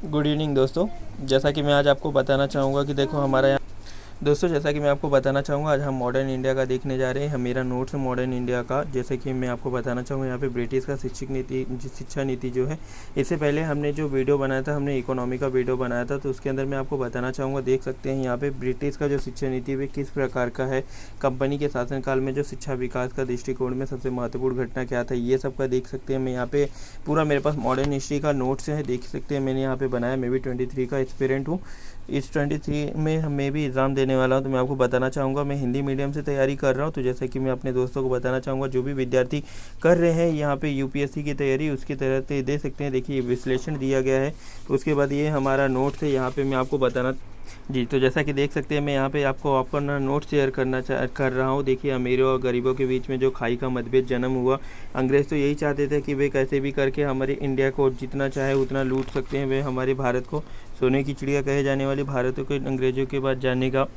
Good evening दोस्तों। जैसा कि मैं आज आपको बताना चाहूँगा कि देखो हमारा यहाँ दोस्तों जैसा कि मैं आपको बताना चाहूँगा, आज हम मॉडर्न इंडिया का देखने जा रहे हैं। मेरा नोट्स है मॉडर्न इंडिया का। जैसे कि मैं आपको बताना चाहूँगा, यहाँ पे ब्रिटिश का शिक्षा नीति जो है, इससे पहले हमने जो वीडियो बनाया था, हमने इकोनॉमी का वीडियो बनाया था, तो उसके अंदर मैं आपको बताना चाहूँगा, देख सकते हैं यहाँ पे ब्रिटिश का जो शिक्षा नीति वे किस प्रकार का है। कंपनी के शासनकाल में जो शिक्षा विकास का दृष्टिकोण में सबसे महत्वपूर्ण घटना क्या था, ये सब का देख सकते हैं। मैं यहाँ पे पूरा मेरे पास मॉडर्न हिस्ट्री का नोट्स है, देख सकते हैं। मैंने यहाँ पे बनाया, मैं भी 23 का एस्पिरेंट हूँ। इस 23 में मैं भी एग्ज़ाम देने वाला हूँ। तो मैं आपको बताना चाहूँगा, मैं हिंदी मीडियम से तैयारी कर रहा हूँ। तो जैसे कि मैं अपने दोस्तों को बताना चाहूँगा, जो भी विद्यार्थी कर रहे हैं यहाँ पे यूपीएससी की तैयारी, उसकी तरह से दे सकते हैं। देखिए विश्लेषण दिया गया है। उसके बाद ये हमारा नोट्स है, यहाँ पे मैं आपको बताना जी। तो जैसा कि देख सकते हैं, मैं यहाँ पे आपको अपना नोट शेयर कर रहा हूँ। देखिए, अमीरों और गरीबों के बीच में जो खाई का मतभेद जन्म हुआ, अंग्रेज़ तो यही चाहते थे कि वे कैसे भी करके हमारे इंडिया को जितना चाहे उतना लूट सकते हैं। वे हमारे भारत को, सोने की चिड़िया कहे जाने वाली भारत को अंग्रेज़ों के पास जाने का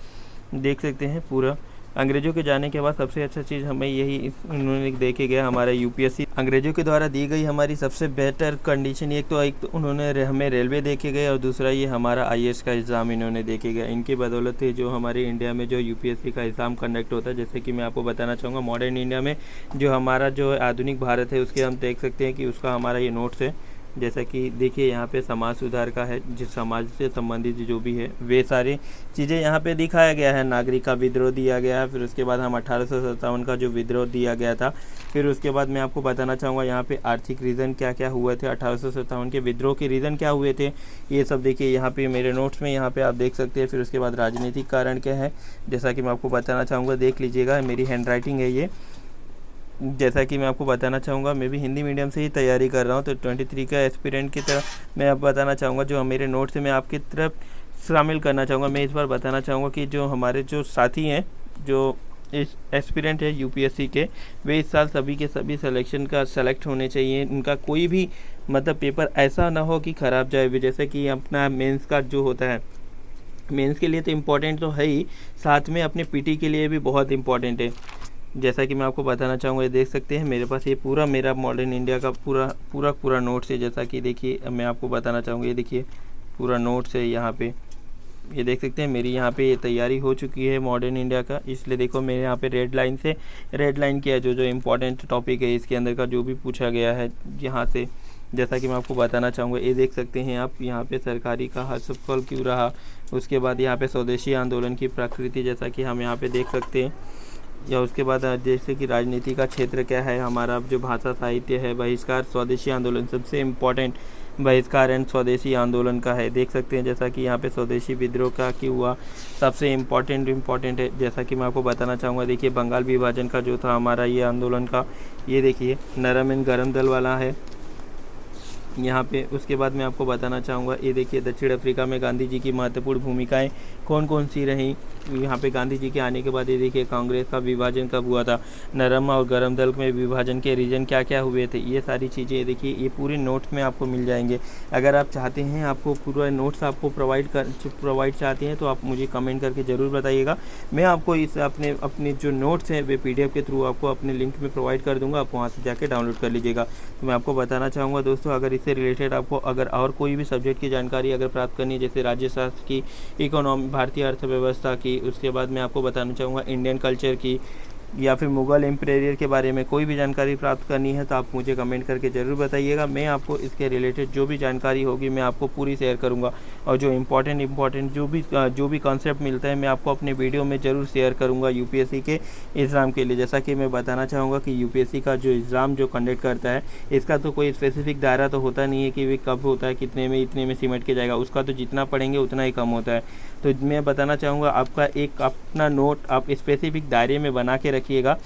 देख सकते हैं पूरा। अंग्रेज़ों के जाने के बाद सबसे अच्छा चीज़ हमें यही उन्होंने दे के गया, हमारा यूपीएससी। अंग्रेज़ों के द्वारा दी गई हमारी सबसे बेहतर कंडीशन, एक तो उन्होंने हमें रेलवे दे के गए, और दूसरा ये हमारा आईएएस का एग्ज़ाम इन्होंने दे के गया। इनकी बदौलत है जो हमारे इंडिया में जो यूपीएससी का एग्ज़ाम कंडक्ट होता है। जैसे कि मैं आपको बताना चाहूँगा, मॉडर्न इंडिया में जो हमारा जो आधुनिक भारत है, उसके हम देख सकते हैं कि उसका हमारा ये नोट्स है। जैसा कि देखिए, यहाँ पे समाज सुधार का है, जिस समाज से संबंधित जो भी है वे सारी चीज़ें यहाँ पे दिखाया गया है। नागरिक का विद्रोह दिया गया है, फिर उसके बाद हम 1857 का जो विद्रोह दिया गया था। फिर उसके बाद मैं आपको बताना चाहूँगा यहाँ पे आर्थिक रीज़न क्या क्या हुए थे, 1857 के विद्रोह के रीज़न क्या हुए थे, ये सब देखिए यहाँ पे मेरे नोट्स में यहाँ पे आप देख सकते हैं। फिर उसके बाद राजनीतिक कारण क्या है, जैसा कि मैं आपको बताना चाहूँगा, देख लीजिएगा, मेरी हैंड राइटिंग है ये। जैसा कि मैं आपको बताना चाहूँगा, मैं भी हिंदी मीडियम से ही तैयारी कर रहा हूँ। तो 23 का एस्पिरेंट की तरह मैं अब बताना चाहूँगा, जो मेरे नोट्स में आपकी तरफ शामिल करना चाहूँगा। मैं इस बार बताना चाहूँगा कि जो हमारे जो साथी हैं, जो इस एस्पिरेंट है यूपीएससी के, वे इस साल सभी के सभी सिलेक्शन का सेलेक्ट होने चाहिए। उनका कोई भी मतलब पेपर ऐसा ना हो कि ख़राब जाए। जैसे कि अपना मेंस का जो होता है, मेंस के लिए तो इम्पोर्टेंट तो है ही, साथ में अपने पीटी के लिए भी बहुत इम्पोर्टेंट है। जैसा कि मैं आपको बताना चाहूँगा, ये देख सकते हैं मेरे पास ये पूरा मेरा मॉडर्न इंडिया का पूरा नोट्स है। जैसा कि देखिए, मैं आपको बताना चाहूँगा, ये देखिए पूरा नोट्स है यहाँ पे, ये देख सकते हैं। मेरी यहाँ पे ये तैयारी हो चुकी है मॉडर्न इंडिया का, इसलिए देखो मेरे यहाँ पे रेड लाइन किया जो इम्पोर्टेंट टॉपिक है इसके अंदर का जो भी पूछा गया है यहाँ से। जैसा कि मैं आपको बताना चाहूँगा, ये देख सकते हैं आप, यहाँ पे सरकारी का हर सफल क्यों रहा। उसके बाद यहाँ पे स्वदेशी आंदोलन की प्रकृति, जैसा कि हम यहाँ पे देख सकते हैं। या उसके बाद जैसे कि राजनीति का क्षेत्र क्या है हमारा, जो भाषा साहित्य है, बहिष्कार, स्वदेशी आंदोलन, सबसे इम्पोर्टेंट बहिष्कार एंड स्वदेशी आंदोलन का है, देख सकते हैं। जैसा कि यहाँ पे स्वदेशी विद्रोह का क्यों हुआ, सबसे इम्पोर्टेंट है। जैसा कि मैं आपको बताना चाहूँगा, देखिए बंगाल विभाजन का जो था हमारा ये आंदोलन का, ये देखिए नरम एंड गरम दल वाला है यहाँ पे। उसके बाद मैं आपको बताना चाहूँगा, ये देखिए दक्षिण अफ्रीका में गांधी जी की महत्वपूर्ण भूमिकाएं कौन कौन सी रहीं। यहाँ पे गांधी जी के आने के बाद ये देखिए कांग्रेस का विभाजन कब हुआ था, नरम और गरम दल में विभाजन के रीजन क्या क्या हुए थे, ये सारी चीज़ें देखिए ये पूरे नोट्स में आपको मिल जाएंगे। अगर आप चाहते हैं, आपको पूरा नोट्स आपको प्रोवाइड चाहते हैं, तो आप मुझे कमेंट करके ज़रूर बताइएगा। मैं आपको इस अपने जो नोट्स हैं वे PDF के थ्रू आपको अपने लिंक में प्रोवाइड कर दूँगा, आप वहाँ से जाके डाउनलोड कर लीजिएगा। तो मैं आपको बताना चाहूँगा दोस्तों, अगर इससे रिलेटेड आपको अगर और कोई भी सब्जेक्ट की जानकारी अगर प्राप्त करनी है, जैसे राज्यशास्त्र की, इकोनॉमी, भारतीय अर्थव्यवस्था की, उसके बाद मैं आपको बताना चाहूँगा इंडियन कल्चर की, या फिर मुग़ल एम्पायर के बारे में कोई भी जानकारी प्राप्त करनी है, तो आप मुझे कमेंट करके ज़रूर बताइएगा। मैं आपको इसके रिलेटेड जो भी जानकारी होगी मैं आपको पूरी शेयर करूंगा, और जो इम्पोर्टेंट जो भी कॉन्सेप्ट मिलता है मैं आपको अपने वीडियो में ज़रूर शेयर करूंगा यूपीएससी के एग्ज़ाम के लिए। जैसा कि मैं बताना चाहूँगा कि यूपीएससी का जो एग्ज़ाम जो कंडक्ट करता है, इसका तो कोई स्पेसिफिक दायरा तो होता नहीं है कि वे कब होता है, कितने में, इतने में सिमट के जाएगा। उसका तो जितना पढ़ेंगे उतना ही कम होता है। तो मैं बताना चाहूँगा, आपका एक अपना नोट आप स्पेसिफिक दायरे में बना के रखिएगा,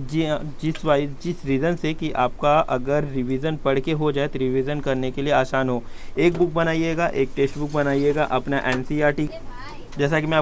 जिस रीज़न से कि आपका अगर रिवीजन पढ़ के हो जाए तो रिवीजन करने के लिए आसान हो। एक बुक बनाइएगा, एक टेक्स्ट बुक बनाइएगा, अपना एनसीईआरटी जैसा कि मैं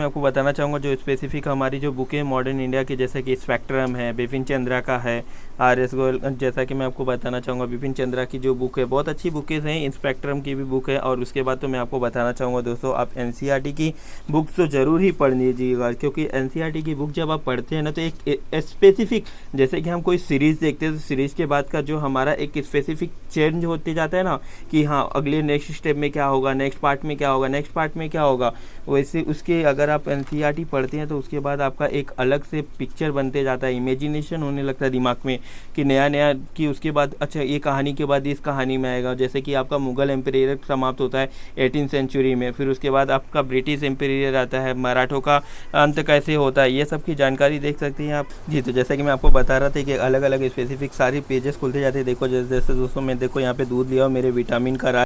आपको बताना चाहूँगा जो स्पेसिफिक हमारी जो बुक है मॉडर्न इंडिया की, जैसे कि स्पेक्ट्रम है, बिपिन चंद्रा का है, आर एस गोयल, जैसा कि मैं आपको बताना चाहूँगा बिपिन चंद्रा की जो बुक है बहुत अच्छी बुकें हैं, स्पेक्ट्रम की भी बुक है। और उसके बाद तो मैं आपको बताना चाहूँगा दोस्तों, आप एनसीईआरटी की बुक तो ज़रूर ही पढ़ लीजिएगा, क्योंकि एनसीईआरटी की बुक जब आप पढ़ते हैं ना तो एक स्पेसिफिक, जैसे कि हम कोई सीरीज़ देखते हैं तो सीरीज़ के बाद का जो हमारा एक स्पेसिफिक चेंज होते जाता है ना, कि हाँ अगले नेक्स्ट स्टेप में क्या होगा, नेक्स्ट पार्ट में क्या होगा, नेक्स्ट पार्ट में क्या होगा, वैसे उसके अगर आप एनसीईआरटी पढ़ते हैं तो उसके बाद आपका एक अलग से पिक्चर बनते जाता है, इमेजिनेशन होने लगता है दिमाग में कि नया नया, कि उसके बाद अच्छा ये कहानी के बाद इस कहानी में आएगा। जैसे कि आपका मुगल एम्पायर समाप्त होता है 18th सेंचुरी में, फिर उसके बाद आपका ब्रिटिश एम्पायर आता है, मराठों का अंत कैसे होता है, ये सब की जानकारी देख सकते हैं आप जी। तो जैसा कि मैं आपको बता रहा था कि अलग अलग स्पेसिफिक सारी पेजेस खुलते जाते हैं। देखो जैसे दोस्तों मैं देखो यहाँ पे दूध लिया और मेरे विटामिन का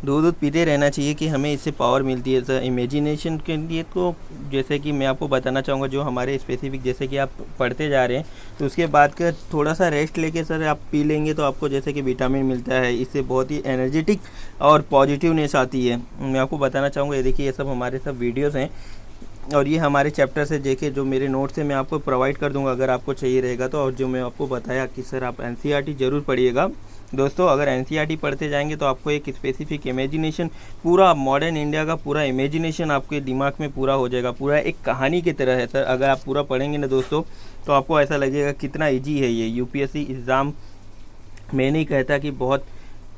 दूध पीते रहना चाहिए कि हमें इससे पावर मिलती है सर इमेजिनेशन के लिए। तो जैसे कि मैं आपको बताना चाहूँगा जो हमारे स्पेसिफिक, जैसे कि आप पढ़ते जा रहे हैं तो उसके बाद का थोड़ा सा रेस्ट लेके सर आप पी लेंगे तो आपको जैसे कि विटामिन मिलता है, इससे बहुत ही एनर्जेटिक और पॉजिटिवनेस आती है। मैं आपको बताना चाहूँगा, ये देखिए ये सब हमारे सब वीडियोज़ हैं और ये हमारे चैप्टर से देखिए जो मेरे नोट्स हैं मैं आपको प्रोवाइड कर दूंगा अगर आपको चाहिए रहेगा तो। और जो मैं आपको बताया कि सर आप एनसीईआरटी ज़रूर पढ़िएगा दोस्तों। अगर एनसीईआरटी पढ़ते जाएंगे तो आपको एक स्पेसिफिक इमेजिनेशन, पूरा मॉडर्न इंडिया का पूरा इमेजिनेशन आपके दिमाग में पूरा हो जाएगा, पूरा एक कहानी की तरह है सर। अगर आप पूरा पढ़ेंगे ना दोस्तों तो आपको ऐसा लगेगा कितना ईजी है ये यूपीएससी एग्ज़ाम। मैं नहीं कहता कि बहुत,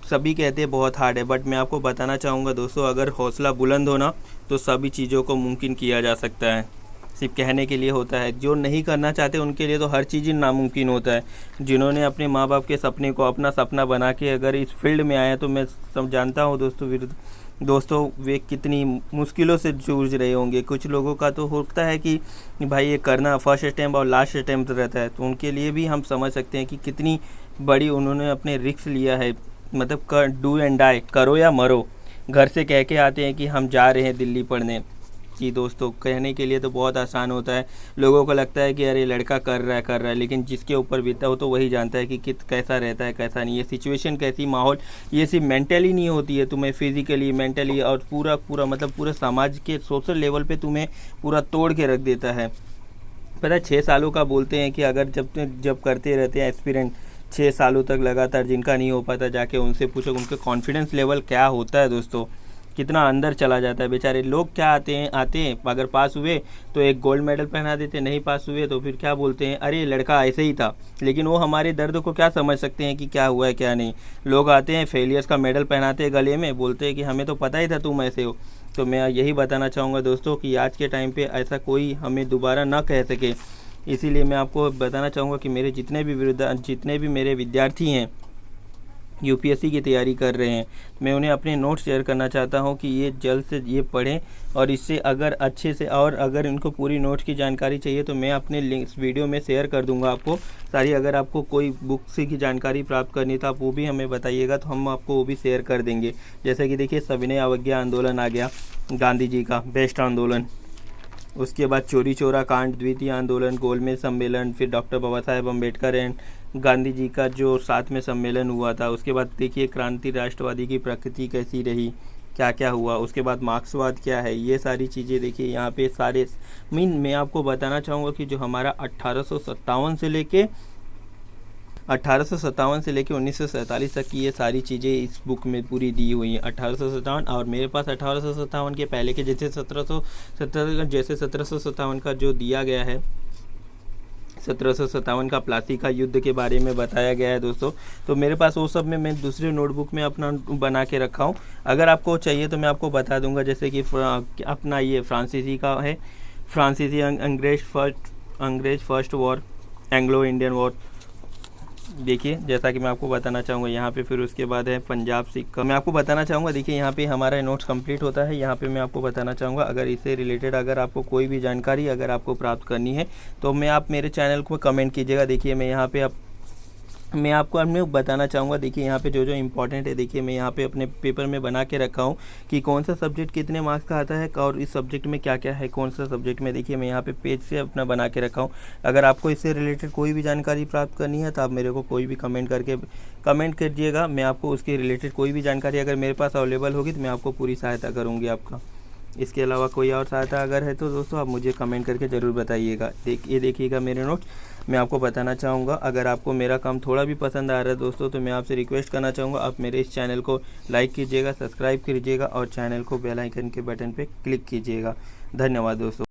सभी कहते हैं बहुत हार्ड है, बट मैं आपको बताना चाहूँगा दोस्तों अगर हौसला बुलंद हो ना तो सभी चीज़ों को मुमकिन किया जा सकता है। सिर्फ कहने के लिए होता है, जो नहीं करना चाहते उनके लिए तो हर चीज़ ही नामुमकिन होता है। जिन्होंने अपने माँ बाप के सपने को अपना सपना बना के अगर इस फील्ड में आया तो मैं सब जानता हूँ दोस्तों वे कितनी मुश्किलों से जूझ रहे होंगे। कुछ लोगों का तो होता है कि भाई ये करना फर्स्ट अटैम्प्ट और लास्ट अटैम्प्ट रहता है, तो उनके लिए भी हम समझ सकते हैं कि कितनी बड़ी उन्होंने अपने रिस्क लिया है। मतलब कर डू एंड डाई, करो या मरो। घर से कह के आते हैं कि हम जा रहे हैं दिल्ली पढ़ने, कि दोस्तों कहने के लिए तो बहुत आसान होता है, लोगों को लगता है कि अरे लड़का कर रहा है, लेकिन जिसके ऊपर बीता हो तो वही जानता है कि कैसा रहता है कैसा नहीं, ये सिचुएशन कैसी, माहौल, ये सिर्फ मेंटली नहीं होती है, तुम्हें फिजिकली मेंटली और पूरा मतलब पूरे समाज के सोशल लेवल पे तुम्हें पूरा तोड़ के रख देता है। पता है 6 सालों का बोलते हैं कि अगर जब करते रहते हैं एक्सपीरियंस 6 सालों तक लगातार, जिनका नहीं हो पाता जाके उनसे पूछो उनके कॉन्फिडेंस लेवल क्या होता है दोस्तों, कितना अंदर चला जाता है। बेचारे लोग क्या आते हैं अगर पास हुए तो एक गोल्ड मेडल पहना देते, नहीं पास हुए तो फिर क्या बोलते हैं, अरे लड़का ऐसे ही था। लेकिन वो हमारे दर्द को क्या समझ सकते हैं कि क्या हुआ है क्या नहीं। लोग आते हैं फेलियर्स का मेडल पहनाते हैं गले में, बोलते हैं कि हमें तो पता ही था तुम ऐसे हो। तो मैं यही बताना चाहूँगा दोस्तों कि आज के टाइम पे ऐसा कोई हमें दोबारा ना कह सके। इसीलिए मैं आपको बताना चाहूँगा कि मेरे जितने भी मेरे विद्यार्थी हैं यूपीएससी की तैयारी कर रहे हैं, मैं उन्हें अपने नोट्स शेयर करना चाहता हूं कि ये जल्द से ये पढ़ें और इससे अगर अच्छे से, और अगर इनको पूरी नोट्स की जानकारी चाहिए तो मैं अपने लिंक्स वीडियो में शेयर कर दूंगा आपको सारी। अगर आपको कोई बुक से की जानकारी प्राप्त करनी तो आप वो भी हमें बताइएगा तो हम आपको वो भी शेयर कर देंगे। जैसे कि देखिए सविनय अवज्ञा आंदोलन आ गया, गांधी जी का बेस्ट आंदोलन, उसके बाद चोरी चोरा कांड द्वितीय आंदोलन, गोलमेज सम्मेलन, फिर डॉक्टर बाबा साहेब अम्बेडकर एंड गांधी जी का जो साथ में सम्मेलन हुआ था। उसके बाद देखिए क्रांति राष्ट्रवादी की प्रकृति कैसी रही, क्या क्या हुआ, उसके बाद मार्क्सवाद क्या है, ये सारी चीज़ें देखिए यहाँ पे सारे मैं आपको बताना चाहूँगा कि जो हमारा 1857 से लेके 1947 तक की ये सारी चीज़ें इस बुक में पूरी दी हुई हैं। 1857 और मेरे पास 1857 के पहले के जैसे 1757 का जो दिया गया है, 1757 का प्लासी का युद्ध के बारे में बताया गया है दोस्तों। तो मेरे पास वो सब में मैं दूसरे नोटबुक में अपना बना के रखा हूँ, अगर आपको चाहिए तो मैं आपको बता दूंगा। जैसे कि अपना ये फ्रांसीसी का है, फ्रांसीसी अंग्रेज first war, Anglo Indian war, देखिए जैसा कि मैं आपको बताना चाहूँगा यहाँ पे। फिर उसके बाद है पंजाब सिख का, मैं आपको बताना चाहूँगा। देखिए यहाँ पे हमारा नोट्स कंप्लीट होता है, यहाँ पे मैं आपको बताना चाहूँगा अगर इससे रिलेटेड अगर आपको कोई भी जानकारी अगर आपको प्राप्त करनी है तो आप मेरे चैनल को कमेंट कीजिएगा। देखिए मैं यहाँ पे मैं आपको अपने बताना चाहूँगा। देखिए यहाँ पे जो इम्पोर्टेंट है, देखिए मैं यहाँ पे अपने पेपर में बना के रखा हूँ कि कौन सा सब्जेक्ट कितने मार्क्स का आता है और इस सब्जेक्ट में क्या क्या है, कौन सा सब्जेक्ट में। देखिए मैं यहाँ पे पेज से अपना बना के रखा हूँ। अगर आपको इससे रिलेटेड कोई भी जानकारी प्राप्त करनी है तो आप मेरे को कोई भी कमेंट कीजिएगा। मैं आपको उसके रिलेटेड कोई भी जानकारी अगर मेरे पास अवेलेबल होगी तो मैं आपको पूरी सहायता करूँगी आपका। इसके अलावा कोई और सहायता अगर है तो दोस्तों आप मुझे कमेंट करके ज़रूर बताइएगा। देखिएगा मेरे नोट्स। मैं आपको बताना चाहूँगा, अगर आपको मेरा काम थोड़ा भी पसंद आ रहा है दोस्तों, तो मैं आपसे रिक्वेस्ट करना चाहूँगा, आप मेरे इस चैनल को लाइक कीजिएगा, सब्सक्राइब कीजिएगा और चैनल को बेल आइकन के बटन पे क्लिक कीजिएगा। धन्यवाद दोस्तों।